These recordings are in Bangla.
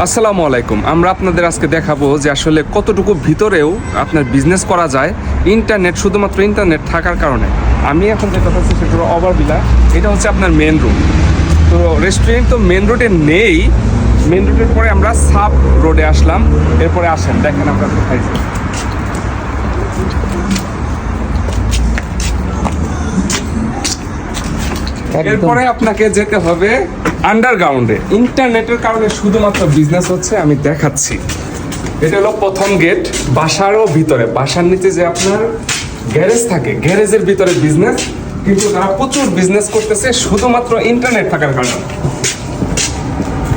আসসালামু আলাইকুম। আমরা আপনাদের আজকে দেখাবো যে আসলে কতটুকু ভিতরেও আপনার বিজনেস করা যায় ইন্টারনেট, শুধুমাত্র ইন্টারনেট থাকার কারণে। আমি এখন যেটা হচ্ছে সেটা হলো ওভারভিলা। এটা হচ্ছে আপনার মেন রোড। তো রেস্টুরেন্ট তো মেন রোডে নেই, মেন রোডের পরে আমরা সাব রোডে আসলাম। এরপরে আসেন, দেখেন আমরা কোথায়। এরপরে আপনাকে যেতে হবে আন্ডারগ্রাউন্ডে। ইন্টারনেটের কারণে শুধুমাত্র বিজনেস হচ্ছে, আমি দেখাচ্ছি। এটা হলো প্রথম গেট, বাসারও ভিতরে, বাসার নিচে যে আপনার গ্যারেজ থাকে, গ্যারেজের ভিতরে বিজনেস, কিন্তু তারা প্রচুর বিজনেস করতেছে শুধুমাত্র ইন্টারনেট থাকার কারণে।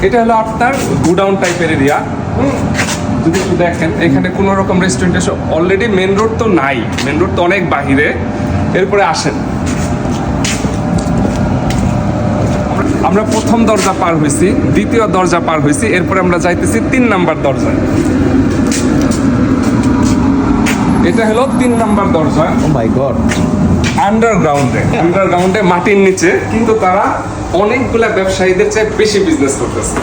এটা হলো আপনার গুডাউন টাইপের এরিয়া। যদি একটু দেখেন, এখানে কোনো রকম রেস্টুরেন্ট এসে অলরেডি মেন রোড তো নাই, মেন রোড তো অনেক বাহিরে। এরপরে আসেন, আমরা প্রথম দরজা পার হয়েছি, দ্বিতীয় দরজা পার হয়েছি, এরপরে আমরা যাইতেছি 3 নাম্বার দরজায়। এটা হলো 3 নাম্বার দরজা। ও মাই গড। আন্ডারগ্রাউন্ডে মাটির নিচে, কিন্তু তারা অনেকগুলা ব্যবসায়ীদের চেয়ে বেশি বিজনেস করতেছে।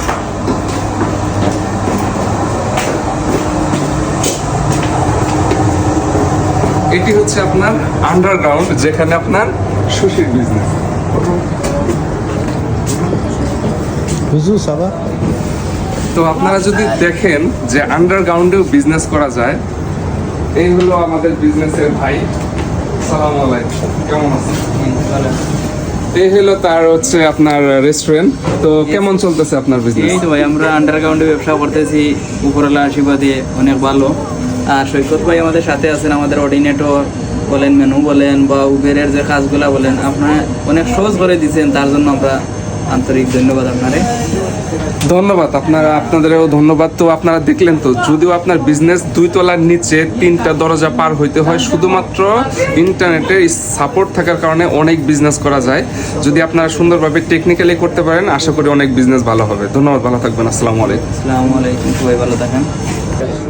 এটি হচ্ছে আপনার আন্ডারগ্রাউন্ড, যেখানে আপনার সুশির বিজনেস। তো আপনারা যদি দেখেন যে আন্ডারগ্রাউন্ডেও বিজনেস করা যায়। এই হলো আমাদের বিজনেসের ভাই। আসসালামু আলাইকুম, কেমন আছেন? এই হলো তার হচ্ছে আপনার রেস্টুরেন্ট। তো কেমন চলতেছে আপনার বিজনেস? এই তো ভাই, আমরা আন্ডারগ্রাউন্ডে ব্যবসা করতেছি, উপরওয়ালা আশীর্বাদে অনেক ভালো। আর সৈকত ভাই আমাদের সাথে আছেন, আমাদের অর্ডিনেটর বলেন, মেনু বলেন, বা উবেরের যে কাজগুলা বলেন, আপনারা অনেক সহজ করে দিচ্ছেন, তার জন্য আমরা আন্তরিক ধন্যবাদ আপনারে। ধন্যবাদ আপনাদেরও ধন্যবাদ। তো আপনারা দেখলেন তো, যদিও আপনার বিজনেস 2 তলার নিচে 3টা দরজা পার হইতে হয়, শুধুমাত্র ইন্টারনেটের সাপোর্ট থাকার কারণে অনেক বিজনেস করা যায়। যদি আপনারা সুন্দরভাবে টেকনিক্যালি করতে পারেন, আশা করি অনেক বিজনেস ভালো হবে। ধন্যবাদ, ভালো থাকবেন। আসসালামু আলাইকুম। আসসালামু আলাইকুম, সবাই ভালো থাকেন।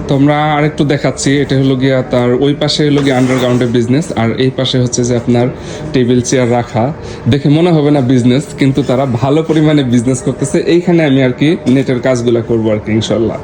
তো আমরা আরেকটু দেখাচ্ছি। এটা হলো গিয়া তার ওই পাশে হলো গিয়ে আন্ডারগ্রাউন্ডের বিজনেস, আর এই পাশে হচ্ছে যে আপনার টেবিল চেয়ার রাখা। দেখে মনে হবে না বিজনেস, কিন্তু তারা ভালো পরিমাণে বিজনেস করতেছে। এইখানে আমি আর কি নেটের কাজগুলো করবো আর কি, ইনশাল্লাহ।